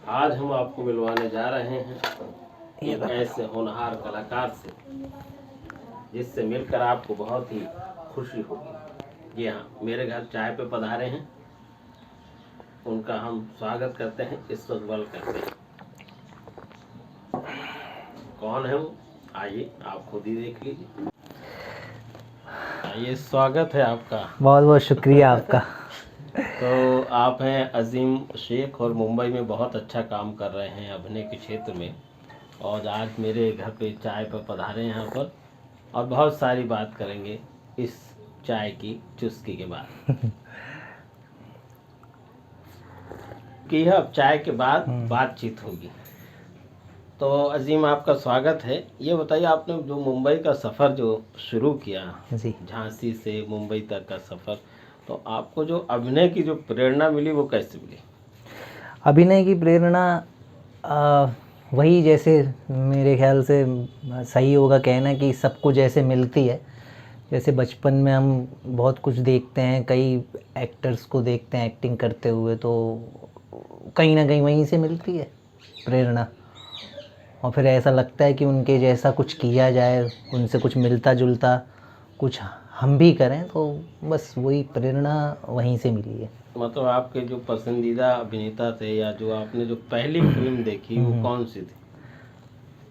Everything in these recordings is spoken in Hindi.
आज हम आपको मिलवाने जा रहे हैं एक ऐसे होनहार कलाकार से जिससे मिलकर आपको बहुत ही खुशी होगी। जी हाँ, मेरे घर चाय पे पधारे हैं, उनका हम स्वागत करते हैं, इस्तकबाल करते हैं। कौन है वो? आइए आप खुद ही देख लीजिए। आइए, स्वागत है आपका। बहुत बहुत शुक्रिया आपका। तो आप हैं अजीम शेख और मुंबई में बहुत अच्छा काम कर रहे हैं अभिनय के क्षेत्र में, और आज मेरे घर पे चाय पर पधारे हैं यहाँ पर, और बहुत सारी बात करेंगे इस चाय की चुस्की के बाद कि अब चाय के बाद बातचीत होगी। तो अजीम, आपका स्वागत है। ये बताइए, आपने जो मुंबई का सफ़र जो शुरू किया जी, झांसी से मुंबई तक का सफ़र, तो आपको जो अभिनय की जो प्रेरणा मिली वो कैसे मिली? अभिनय की प्रेरणा वही, जैसे मेरे ख्याल से सही होगा कहना कि सबको जैसे मिलती है। जैसे बचपन में हम बहुत कुछ देखते हैं, कई एक्टर्स को देखते हैं एक्टिंग करते हुए, तो कहीं ना कहीं वहीं से मिलती है प्रेरणा, और फिर ऐसा लगता है कि उनके जैसा कुछ किया जाए, उनसे कुछ मिलता जुलता कुछ हम भी करें, तो बस वही प्रेरणा वहीं से मिली है। मतलब आपके जो पसंदीदा अभिनेता थे या जो आपने जो पहली फिल्म देखी वो कौन सी थी?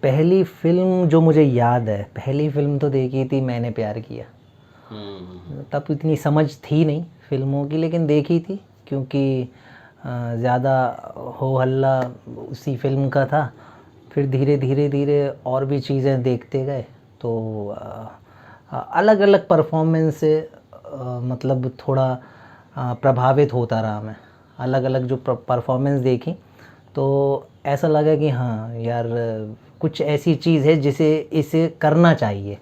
पहली फिल्म जो मुझे याद है, पहली फिल्म तो देखी थी मैंने प्यार किया। तब इतनी समझ थी नहीं फिल्मों की, लेकिन देखी थी क्योंकि ज़्यादा हो हल्ला उसी फिल्म का था। फिर धीरे धीरे धीरे और भी चीज़ें देखते गए, तो अलग अलग परफॉर्मेंस से मतलब थोड़ा प्रभावित होता रहा मैं। अलग अलग जो परफॉर्मेंस देखी तो ऐसा लगा कि हाँ यार, कुछ ऐसी चीज़ है जिसे इसे करना चाहिए।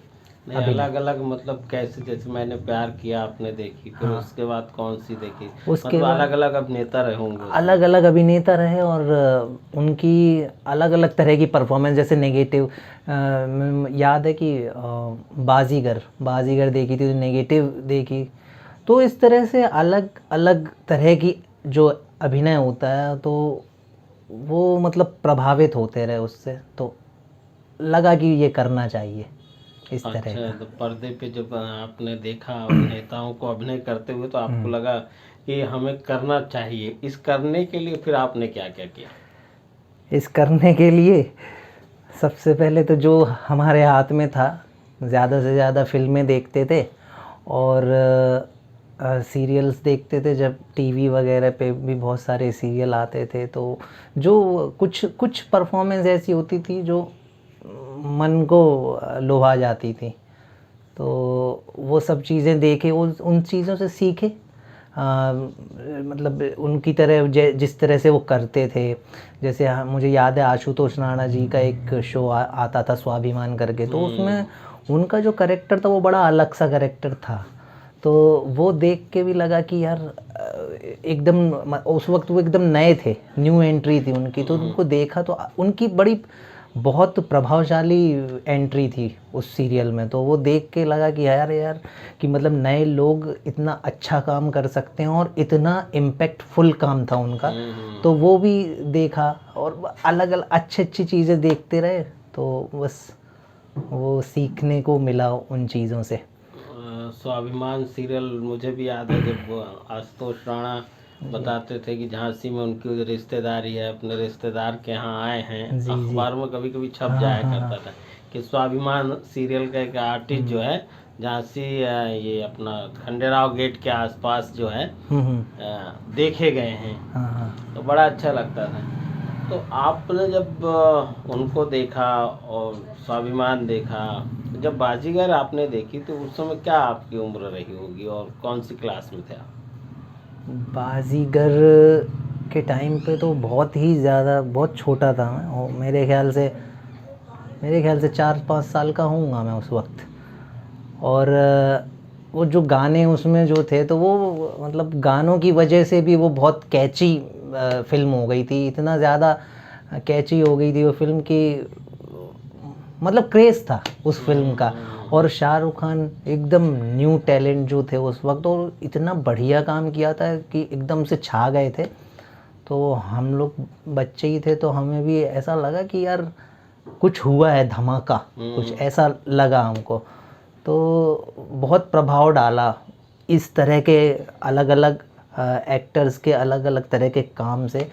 नहीं, अलग अलग मतलब कैसे? जैसे मैंने प्यार किया आपने देखी, फिर उसके बाद कौन सी देखी? उसके मतलब बाद अलग अलग अभिनेता रहे होंगे उसमें। अलग अलग अभिनेता रहे, और उनकी अलग अलग तरह की परफॉर्मेंस। जैसे नेगेटिव याद है कि बाजीगर बाजीगर देखी थी, तो नेगेटिव देखी। तो इस तरह से अलग अलग तरह की जो अभिनय होता है, तो वो मतलब प्रभावित होते रहे उससे, तो लगा कि ये करना चाहिए इस तरह अच्छा, का। तो पर्दे पे जब आपने देखा अभिनेताओं को अभिनय करते हुए, तो आपको लगा कि हमें करना चाहिए। इस करने के लिए फिर आपने क्या क्या किया? इस करने के लिए सबसे पहले तो जो हमारे हाथ में था, ज़्यादा से ज़्यादा फिल्में देखते थे और सीरियल्स देखते थे। जब टीवी वगैरह पे भी बहुत सारे सीरियल आते थे, तो जो कुछ कुछ परफॉर्मेंस ऐसी होती थी जो मन को लुभा जाती थी, तो वो सब चीज़ें देखे, उन चीज़ों से सीखे। मतलब उनकी तरह जिस तरह से वो करते थे। जैसे मुझे याद है आशुतोष राणा जी का एक शो आता था स्वाभिमान करके, तो उसमें उनका जो करेक्टर था वो बड़ा अलग सा करेक्टर था। तो वो देख के भी लगा कि यार एकदम उस वक्त वो एकदम नए थे, न्यू एंट्री थी उनकी। तो उनको देखा तो उनकी बड़ी बहुत प्रभावशाली एंट्री थी उस सीरियल में। तो वो देख के लगा कि यार यार कि मतलब नए लोग इतना अच्छा काम कर सकते हैं, और इतना इम्पैक्टफुल काम था उनका। तो वो भी देखा, और अलग अलग अच्छी अच्छी चीज़ें देखते रहे, तो बस वो सीखने को मिला उन चीज़ों से। स्वाभिमान सीरियल मुझे भी याद है, जब आशुतोष राणा बताते थे कि झांसी में उनकी रिश्तेदारी है, अपने रिश्तेदार के यहाँ आए हैं। अखबार में कभी कभी छप जाया करता था कि स्वाभिमान सीरियल का एक आर्टिस्ट जो है झांसी ये अपना खंडेराव गेट के आसपास जो है देखे गए हैं। तो बड़ा अच्छा लगता था। तो आपने जब उनको देखा और स्वाभिमान देखा, जब बाजीगर आपने देखी, तो उस समय क्या आपकी उम्र रही होगी और कौन सी क्लास में थे आप? बाजीगर के टाइम पे तो बहुत ही ज़्यादा, बहुत छोटा था मैं, और मेरे ख्याल से 4-5 साल का होऊंगा मैं उस वक्त। और वो जो गाने उसमें जो थे, तो वो मतलब गानों की वजह से भी वो बहुत कैची फिल्म हो गई थी। इतना ज़्यादा कैची हो गई थी वो फिल्म की, मतलब क्रेज़ था उस फिल्म का। और शाहरुख खान एकदम न्यू टैलेंट जो थे उस वक्त, और इतना बढ़िया काम किया था कि एकदम से छा गए थे। तो हम लोग बच्चे ही थे, तो हमें भी ऐसा लगा कि यार कुछ हुआ है, धमाका कुछ ऐसा लगा हमको। तो बहुत प्रभाव डाला इस तरह के अलग अलग एक्टर्स के अलग अलग तरह के काम से।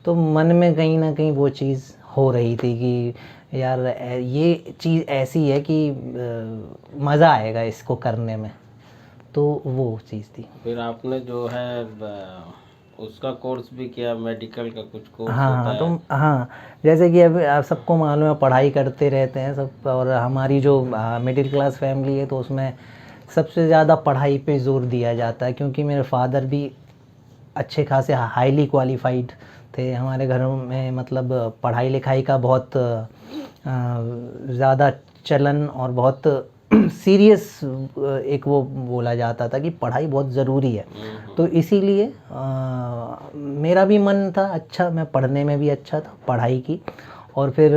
तो मन में कहीं ना कहीं वो चीज़ हो रही थी कि यार ये चीज़ ऐसी है कि मज़ा आएगा इसको करने में। तो वो चीज़ थी। फिर आपने जो है उसका कोर्स भी किया, मेडिकल का कुछ कोर्स हाँ होता हाँ, तो है? हाँ, जैसे कि अभी आप सबको मालूम है, पढ़ाई करते रहते हैं सब, और हमारी जो मिडिल क्लास फैमिली है तो उसमें सबसे ज़्यादा पढ़ाई पे ज़ोर दिया जाता है, क्योंकि मेरे फादर भी अच्छे खासे हाईली क्वालिफाइड थे हमारे घरों में। मतलब पढ़ाई लिखाई का बहुत ज़्यादा चलन और बहुत सीरियस एक वो बोला जाता था कि पढ़ाई बहुत ज़रूरी है। तो इसीलिए मेरा भी मन था अच्छा, मैं पढ़ने में भी अच्छा था, पढ़ाई की, और फिर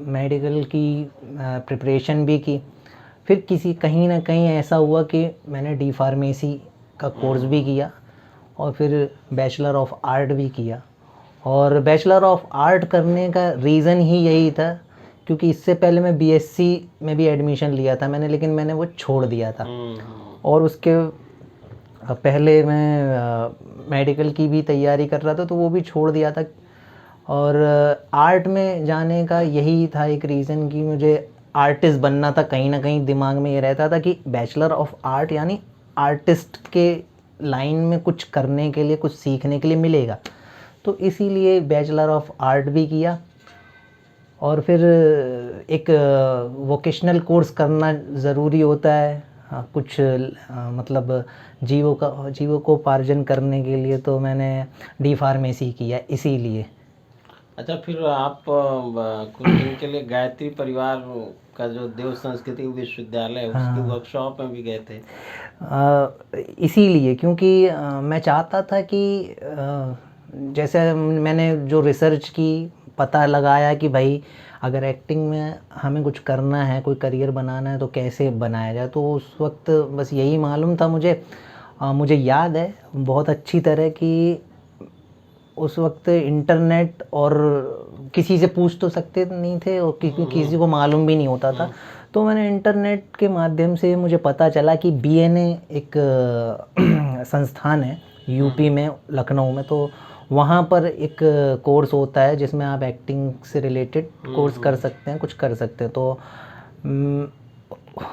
मेडिकल की प्रिपरेशन भी की। फिर कहीं ना कहीं ऐसा हुआ कि मैंने डी फार्मेसी का कोर्स भी किया और फिर बैचलर ऑफ आर्ट भी किया। और बैचलर ऑफ आर्ट करने का रीज़न ही यही था क्योंकि इससे पहले मैं बीएससी में भी एडमिशन लिया था मैंने, लेकिन मैंने वो छोड़ दिया था। और उसके पहले मैं मेडिकल की भी तैयारी कर रहा था तो वो भी छोड़ दिया था। और आर्ट में जाने का यही था एक रीज़न कि मुझे आर्टिस्ट बनना था। कहीं ना कहीं दिमाग में ये रहता था कि बैचलर ऑफ आर्ट यानी आर्टिस्ट के लाइन में कुछ करने के लिए, कुछ सीखने के लिए मिलेगा। तो इसीलिए बैचलर ऑफ आर्ट भी किया। और फिर एक वोकेशनल कोर्स करना ज़रूरी होता है, कुछ मतलब जीवकोपार्जन करने के लिए, तो मैंने डी फार्मेसी किया इसीलिए। अच्छा, फिर आप कुछ दिन के लिए गायत्री परिवार का जो देव संस्कृति विश्वविद्यालय है उसकी वर्कशॉप में भी गए थे? इसीलिए क्योंकि मैं चाहता था कि जैसे मैंने जो रिसर्च की, पता लगाया कि भाई अगर एक्टिंग में हमें कुछ करना है, कोई करियर बनाना है तो कैसे बनाया जाए। तो उस वक्त बस यही मालूम था मुझे। मुझे याद है बहुत अच्छी तरह कि उस वक्त इंटरनेट और किसी से पूछ तो सकते नहीं थे और किसी को मालूम भी नहीं होता था। तो मैंने इंटरनेट के माध्यम से मुझे पता चला कि बीएनए एक संस्थान है यूपी में, लखनऊ में। तो वहाँ पर एक कोर्स होता है जिसमें आप एक्टिंग से रिलेटेड कोर्स कर सकते हैं, कुछ कर सकते हैं। तो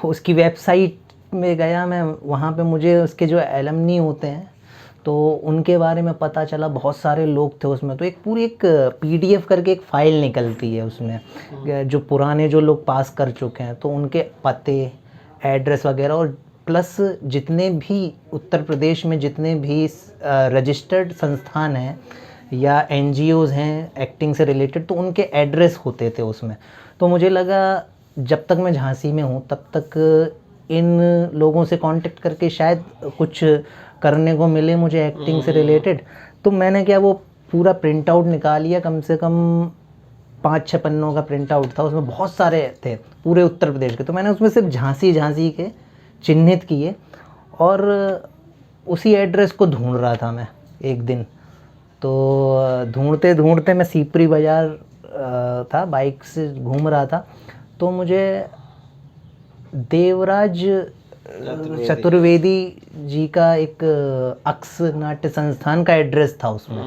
उसकी वेबसाइट में गया मैं, वहाँ पे मुझे उसके जो एलमनी होते हैं तो उनके बारे में पता चला। बहुत सारे लोग थे उसमें। तो एक पूरी एक पीडीएफ करके एक फ़ाइल निकलती है उसमें, जो पुराने जो लोग पास कर चुके हैं तो उनके पते, एड्रेस वगैरह, और प्लस जितने भी उत्तर प्रदेश में जितने भी रजिस्टर्ड संस्थान हैं या एनजीओज़ हैं एक्टिंग से रिलेटेड, तो उनके एड्रेस होते थे उसमें। तो मुझे लगा जब तक मैं झांसी में हूँ तब तक इन लोगों से कांटेक्ट करके शायद कुछ करने को मिले मुझे एक्टिंग से रिलेटेड। तो मैंने क्या, वो पूरा प्रिंट आउट निकाल लिया, कम से कम 5-6 पन्नों का प्रिंट आउट था। उसमें बहुत सारे थे पूरे उत्तर प्रदेश के। तो मैंने उसमें सिर्फ झांसी के चिन्हित किए और उसी एड्रेस को ढूंढ रहा था मैं एक दिन। तो ढूंढते ढूंढते मैं सीपरी बाज़ार था, बाइक से घूम रहा था, तो मुझे देवराज चतुर्वेदी जी का एक अक्स नाट्य संस्थान का एड्रेस था उसमें।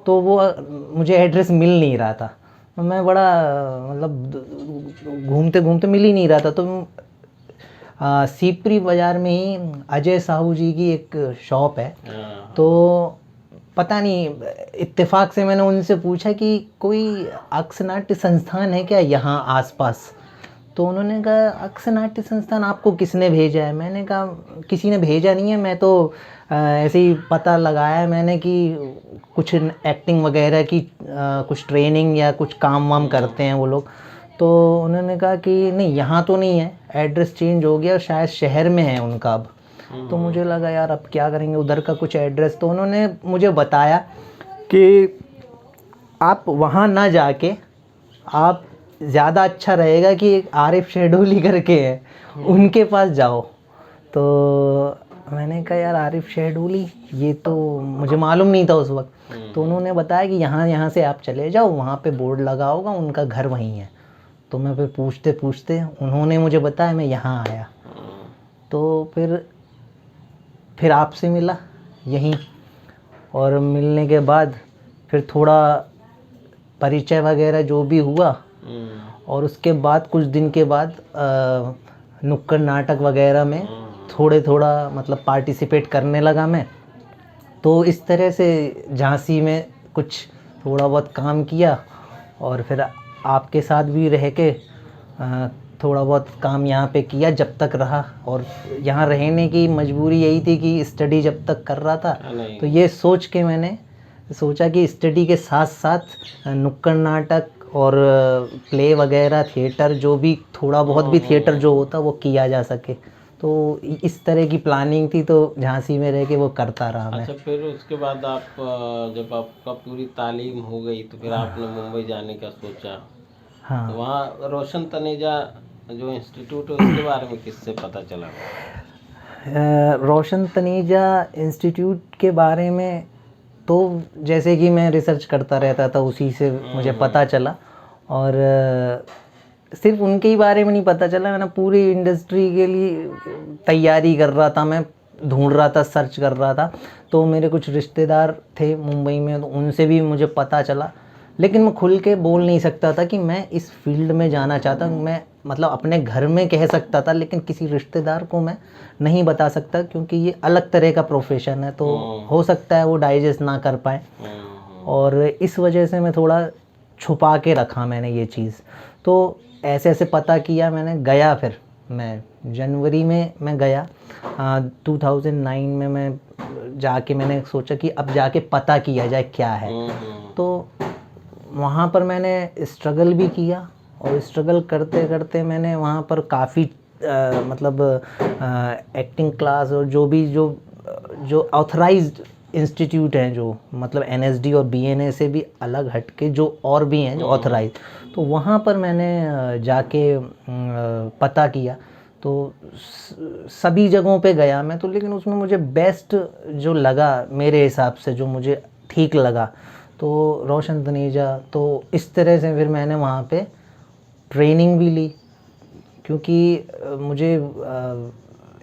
तो वो मुझे एड्रेस मिल नहीं रहा था। मैं बड़ा मतलब घूमते घूमते मिल ही नहीं रहा था। तो सीपरी बाज़ार में ही अजय साहू जी की एक शॉप है। तो पता नहीं इत्तेफाक से मैंने उनसे पूछा कि कोई अक्स नाट्य संस्थान है क्या यहाँ आसपास। तो उन्होंने कहा अक्स नाट्य संस्थान आपको किसने भेजा है। मैंने कहा किसी ने भेजा नहीं है, मैं तो ऐसे ही पता लगाया है मैंने कि कुछ एक्टिंग वगैरह की कुछ ट्रेनिंग या कुछ काम वाम करते हैं वो लोग। तो उन्होंने कहा कि नहीं यहाँ तो नहीं है, एड्रेस चेंज हो गया, शायद शहर में है उनका अब। तो मुझे लगा यार अब क्या करेंगे, उधर का कुछ एड्रेस। तो उन्होंने मुझे बताया कि आप वहाँ ना जाके, आप ज़्यादा अच्छा रहेगा कि एक आरिफ शेडोली करके है उनके पास जाओ। तो मैंने कहा यार आरिफ शेडूली, ये तो मुझे मालूम नहीं था उस वक्त। तो उन्होंने बताया कि यहाँ से आप चले जाओ, वहाँ पे बोर्ड लगा होगा, उनका घर वहीं है। तो मैं फिर पूछते पूछते उन्होंने मुझे बताया, मैं यहाँ आया। तो फिर आपसे मिला यहीं, और मिलने के बाद फिर थोड़ा परिचय वगैरह जो भी हुआ, और उसके बाद कुछ दिन के बाद नुक्कड़ नाटक वगैरह में थोड़ा मतलब पार्टिसिपेट करने लगा मैं। तो इस तरह से झांसी में कुछ थोड़ा बहुत काम किया, और फिर आपके साथ भी रह के थोड़ा बहुत काम यहाँ पे किया जब तक रहा। और यहाँ रहने की मजबूरी यही थी कि स्टडी जब तक कर रहा था, तो ये सोच के मैंने सोचा कि स्टडी के साथ साथ नुक्कड़ नाटक और प्ले वगैरह, थिएटर, जो भी थोड़ा बहुत भी थिएटर जो होता वो किया जा सके। तो इस तरह की प्लानिंग थी, तो झांसी में रह के वो करता रहा मैं। अच्छा, फिर उसके बाद आप जब आपका पूरी तालीम हो गई तो फिर आपने मुंबई जाने का सोचा। हाँ। तो वहाँ रोशन तनेजा जो इंस्टीट्यूट है उसके बारे में किससे पता चला? रोशन तनेजा इंस्टीट्यूट के बारे में तो जैसे कि मैं रिसर्च करता रहता था, उसी से मुझे पता चला। और सिर्फ उनके ही बारे में नहीं पता चला, मैंने पूरी इंडस्ट्री के लिए तैयारी कर रहा था, मैं ढूंढ रहा था, सर्च कर रहा था। तो मेरे कुछ रिश्तेदार थे मुंबई में, तो उनसे भी मुझे पता चला। लेकिन मैं खुल के बोल नहीं सकता था कि मैं इस फील्ड में जाना चाहता हूँ। मैं मतलब अपने घर में कह सकता था, लेकिन किसी रिश्तेदार को मैं नहीं बता सकता, क्योंकि ये अलग तरह का प्रोफेशन है। तो हो सकता है वो डाइजेस्ट ना कर पाए, और इस वजह से मैं थोड़ा छुपा के रखा मैंने ये चीज़। तो ऐसे ऐसे पता किया मैंने, गया। फिर मैं जनवरी में मैं गया 2009 में। मैं जाके मैंने सोचा कि अब जाके पता किया जाए क्या है। तो वहाँ पर मैंने स्ट्रगल भी किया, और स्ट्रगल करते करते मैंने वहाँ पर काफ़ी मतलब एक्टिंग क्लास, और जो ऑथराइज्ड इंस्टीट्यूट हैं, जो मतलब NSD और BNA से भी अलग हटके जो और भी हैं जो ऑथराइज, तो वहाँ पर मैंने जाके पता किया। तो सभी जगहों पे गया मैं तो, लेकिन उसमें मुझे बेस्ट जो लगा मेरे हिसाब से, जो मुझे ठीक लगा, तो रोशन तनेजा। तो इस तरह से फिर मैंने वहाँ पे ट्रेनिंग भी ली, क्योंकि मुझे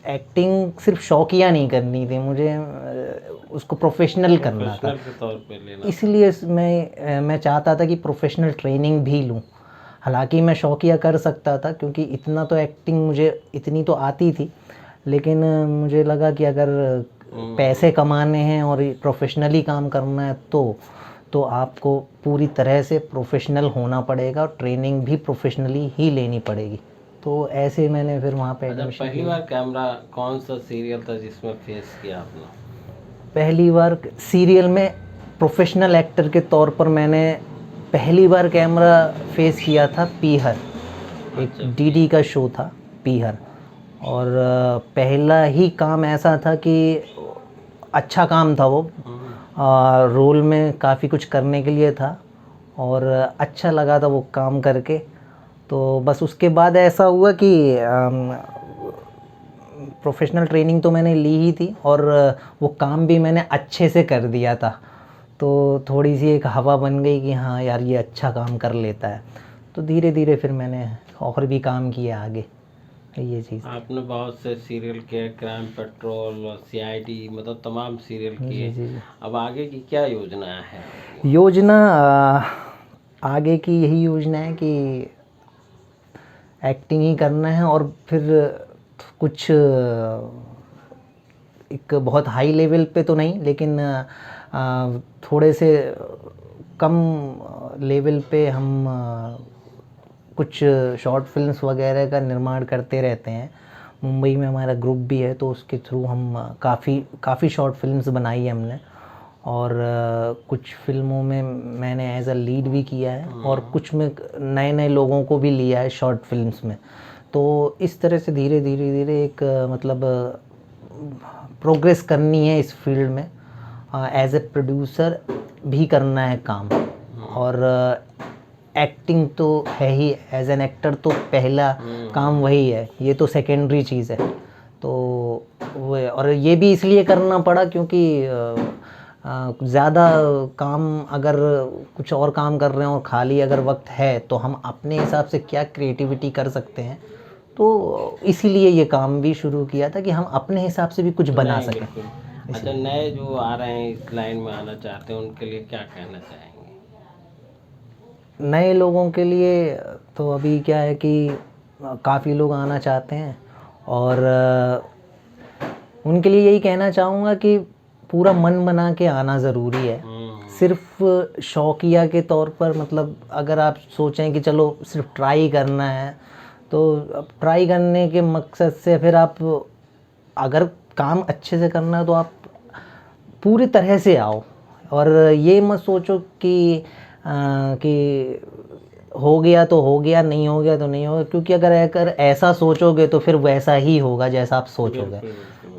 एक्टिंग सिर्फ शौकिया नहीं करनी थी, मुझे उसको प्रोफेशनल करना था। के तौर पे लेना। इसलिए मैं चाहता था कि प्रोफेशनल ट्रेनिंग भी लूँ। हालांकि मैं शौकिया कर सकता था, क्योंकि इतना तो एक्टिंग मुझे इतनी तो आती थी, लेकिन मुझे लगा कि अगर पैसे कमाने हैं और प्रोफेशनली काम करना है, तो आपको पूरी तरह से प्रोफेशनल होना पड़ेगा, और ट्रेनिंग भी प्रोफेशनली ही लेनी पड़ेगी। तो ऐसे मैंने फिर वहाँ पे एडमिशन पहली बार कैमरा कौन सा सीरियल था जिसमें फेस किया आपने? पहली बार सीरियल में प्रोफेशनल एक्टर के तौर पर मैंने पहली बार कैमरा फेस किया था पीहर। एक DD का शो था पीहर, और पहला ही काम ऐसा था कि अच्छा काम था वो, रोल में काफ़ी कुछ करने के लिए था, और अच्छा लगा था वो काम करके। तो बस उसके बाद ऐसा हुआ कि प्रोफेशनल ट्रेनिंग तो मैंने ली ही थी, और वो काम भी मैंने अच्छे से कर दिया था। तो थोड़ी सी एक हवा बन गई कि हाँ यार ये अच्छा काम कर लेता है। तो धीरे धीरे फिर मैंने और भी काम किया आगे। ये चीज़ आपने बहुत से सीरियल किए, क्राइम पेट्रोल, CID, मतलब तमाम सीरियल किए। अब आगे की क्या योजना है? योजना आगे की यही योजना है कि एक्टिंग ही करना है, और फिर कुछ एक बहुत हाई लेवल पे तो नहीं, लेकिन थोड़े से कम लेवल पे हम कुछ शॉर्ट फिल्म्स वगैरह का निर्माण करते रहते हैं। मुंबई में हमारा ग्रुप भी है, तो उसके थ्रू हम काफ़ी शॉर्ट फिल्म्स बनाई है हमने, और कुछ फिल्मों में मैंने एज अ लीड भी किया है, और कुछ में नए नए लोगों को भी लिया है शॉर्ट फिल्म्स में। तो इस तरह से धीरे धीरे एक मतलब प्रोग्रेस करनी है इस फील्ड में। एज ए प्रोड्यूसर भी करना है काम, और एक्टिंग तो है ही, एज एन एक्टर तो पहला काम वही है, ये तो सेकेंडरी चीज़ है। तो वो है। और ये भी इसलिए करना पड़ा क्योंकि ज़्यादा काम, अगर कुछ और काम कर रहे हैं और खाली अगर वक्त है तो हम अपने हिसाब से क्या क्रिएटिविटी कर सकते हैं, तो इसीलिए ये काम भी शुरू किया था कि हम अपने हिसाब से भी कुछ बना नहीं, सकें। बिल्कुल। अच्छा, नए जो आ रहे हैं इस लाइन में आना चाहते हैं उनके लिए क्या कहना चाहेंगे? नए लोगों के लिए तो अभी क्या है कि काफ़ी लोग आना चाहते हैं, और उनके लिए यही कहना चाहूँगा कि पूरा मन बना के आना ज़रूरी है। सिर्फ शौकिया के तौर पर, मतलब अगर आप सोचें कि चलो सिर्फ ट्राई करना है, तो अब ट्राई करने के मकसद से फिर आप, अगर काम अच्छे से करना है तो आप पूरी तरह से आओ, और ये मत सोचो कि हो गया तो हो गया, नहीं हो गया तो नहीं होगा, क्योंकि अगर ऐसा सोचोगे तो फिर वैसा ही होगा जैसा आप सोचोगे।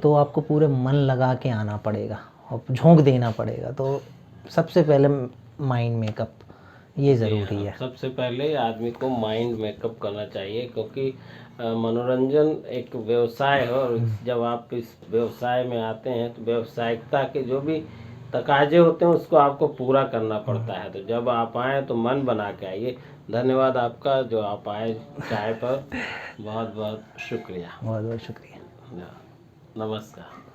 तो आपको पूरे मन लगा के आना पड़ेगा और झोंक देना पड़ेगा। तो सबसे पहले माइंड मेकअप ये ज़रूरी है। सबसे पहले आदमी को माइंड मेकअप करना चाहिए, क्योंकि मनोरंजन एक व्यवसाय है, और जब आप इस व्यवसाय में आते हैं तो व्यवसायिकता के जो भी तकाजे होते हैं उसको आपको पूरा करना पड़ता है। तो जब आप आए तो मन बना के आइए। धन्यवाद आपका जो आप आए चाय पर, बहुत बहुत शुक्रिया। बहुत बहुत शुक्रिया। नमस्कार।